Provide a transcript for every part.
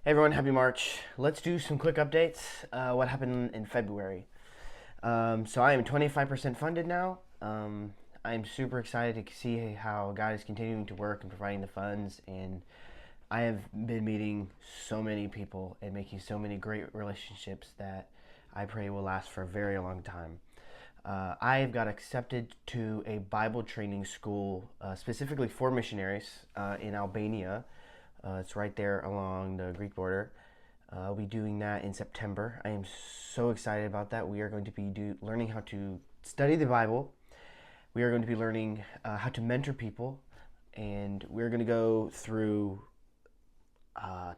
Hey everyone, happy March. Let's do some quick updates. What happened in February? So I am 25% funded now. I'm super excited to see how God is continuing to work and providing the funds. And I have been meeting so many people and making so many great relationships that I pray will last for a very long time. I got accepted to a Bible training school specifically for missionaries in Albania. It's right there along the Greek border. I'll be doing that in September. I am so excited about that. We are going to be learning how to study the Bible. We are going to be learning how to mentor people, and we're going to go through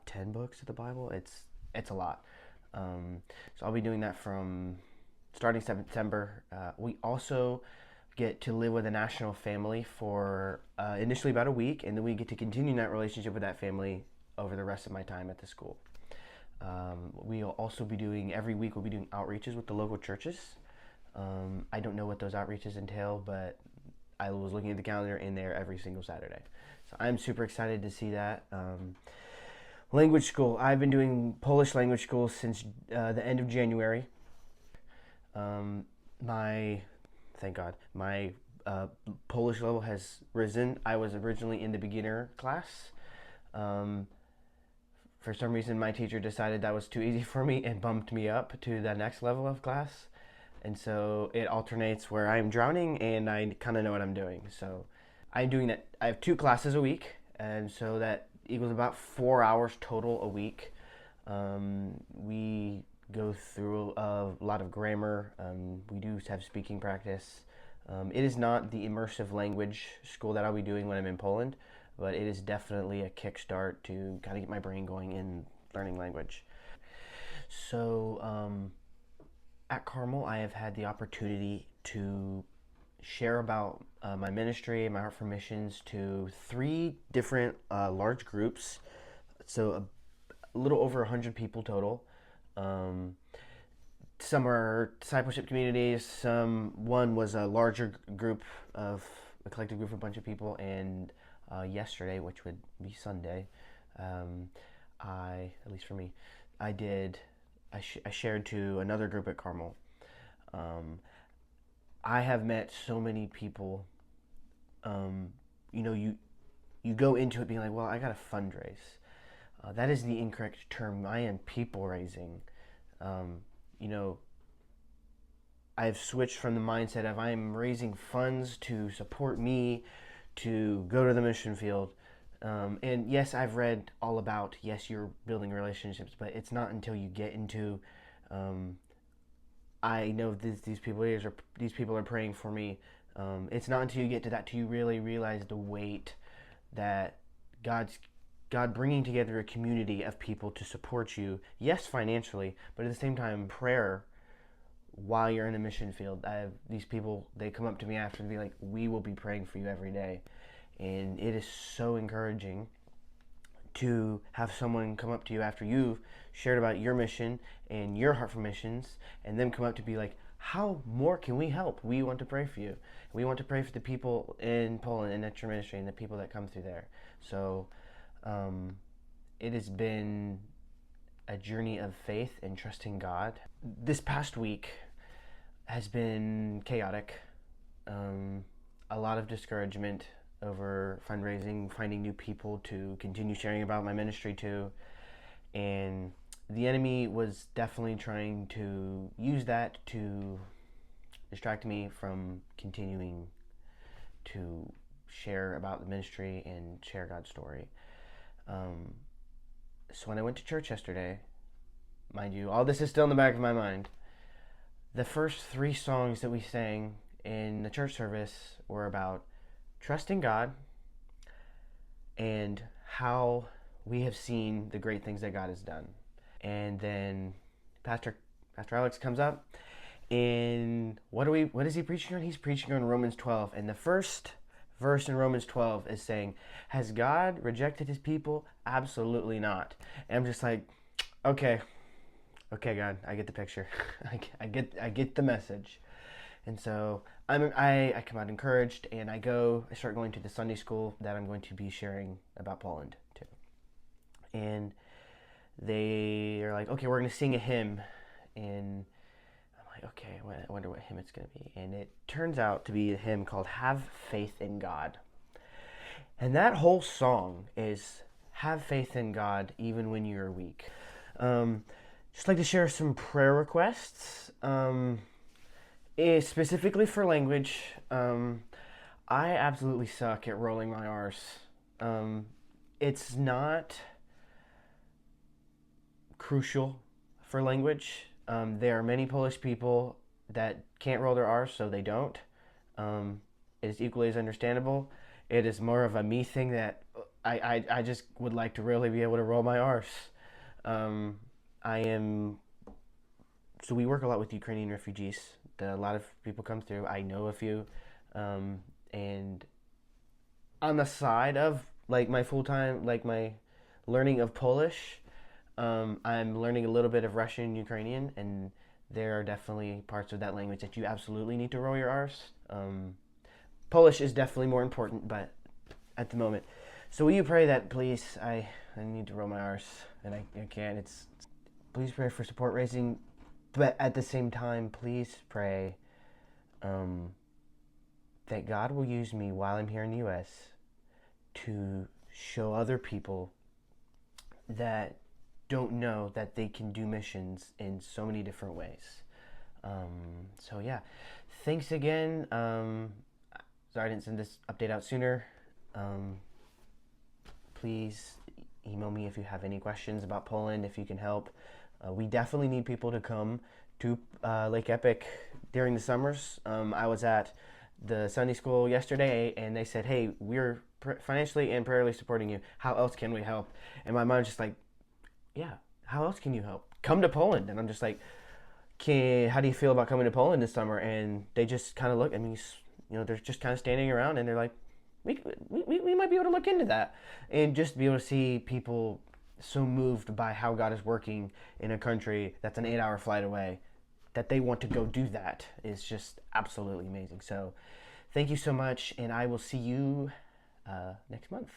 10 books of the Bible. It's a lot. So I'll be doing that from starting September. We also get to live with a national family for initially about a week, and then we get to continue that relationship with that family over the rest of my time at the school. We'll also be doing, every week we'll be doing outreaches with the local churches. I don't know what those outreaches entail, but I was looking at the calendar in there every single Saturday. So I'm super excited to see that. Language school. I've been doing Polish language school since the end of January. My Thank God, my Polish level has risen. I was originally in the beginner class. Um, for some reason, my teacher decided that was too easy for me and bumped me up to the next level of class. And so it alternates where I'm drowning and I kind of know what I'm doing. So I'm doing that. I have 2 classes a week, and so that equals about 4 hours total a week. We go through a lot of grammar. We do have speaking practice. It is not the immersive language school that I'll be doing when I'm in Poland, but it is definitely a kickstart to kind of get my brain going in learning language. So at Carmel, I have had the opportunity to share about my ministry and my heart for missions to 3 different large groups. So a little over 100 people total. Um, some are discipleship communities. One was a larger group of a collective group of a bunch of people. And yesterday, which would be Sunday, um, at least for me, I did. I shared to another group at Carmel. Um, I have met so many people. Um, you go into it being like, well, I got to fundraise. That is the incorrect term. I am people raising. Um, you know, I've switched from the mindset of I am raising funds to support me to go to the mission field. And yes, I've read all about, yes, you're building relationships, but it's not until you get into, um, I know these people are praying for me. It's not until you get to that till you really realize the weight that God's God bringing together a community of people to support you, yes, financially, but at the same time, prayer while you're in the mission field. I have these people, they come up to me after and be like, we will be praying for you every day. And it is so encouraging to have someone come up to you after you've shared about your mission and your heart for missions, and them come up to be like, how more can we help? We want to pray for you. We want to pray for the people in Poland and at your ministry and the people that come through there. So um, it has been a journey of faith and trusting God. This past week has been chaotic. A lot of discouragement over fundraising, finding new people to continue sharing about my ministry to. And the enemy was definitely trying to use that to distract me from continuing to share about the ministry and share God's story. Um, so when I went to church yesterday, mind you, all this is still in the back of my mind. The first 3 songs that we sang in the church service were about trusting God and how we have seen the great things that God has done. And then Pastor Alex comes up, and what is he preaching on? He's preaching on Romans 12, and the first verse in Romans 12 is saying, has God rejected his people? Absolutely not. And I'm just like, okay, God, I get the picture. I get the message. And so I come out encouraged, and I start going to the Sunday school that I'm going to be sharing about Poland to. And they are like, okay, we're gonna sing a hymn, and I'm like, okay, I wonder what hymn it's gonna be, and it turns out to be a hymn called "Have Faith in God," and that whole song is have faith in God even when you're weak. Um, just like to share some prayer requests, specifically for language. I absolutely suck at rolling my R's. Um, it's not crucial for language. There are many Polish people that can't roll their R's, so they don't. It is equally as understandable. It is more of a me thing that I just would like to really be able to roll my R's. Um, I am so we work a lot with Ukrainian refugees. A lot of people come through. I know a few, um, and on the side of like my full time, like my learning of Polish, I'm learning a little bit of Russian and Ukrainian, and there are definitely parts of that language that you absolutely need to roll your R's. Polish is definitely more important, but at the moment. So will you pray that, please? I need to roll my R's, and I can't. Please pray for support raising, but at the same time, please pray um, that God will use me while I'm here in the U.S. to show other people that don't know that they can do missions in so many different ways. So yeah, thanks again. Sorry I didn't send this update out sooner. Please email me if you have any questions about Poland, if you can help. We definitely need people to come to Lake Epic during the summers. I was at the Sunday school yesterday, and they said, hey, we're financially and prayerly supporting you. How else can we help? And my mind's just like, yeah, how else can you help? Come to Poland. And I'm just like, how do you feel about coming to Poland this summer? And they just kind of look at me, they're just kind of standing around, and they're like, we might be able to look into that. And just be able to see people so moved by how God is working in a country that's an 8-hour flight away, that they want to go do that is just absolutely amazing. So thank you so much, and I will see you next month.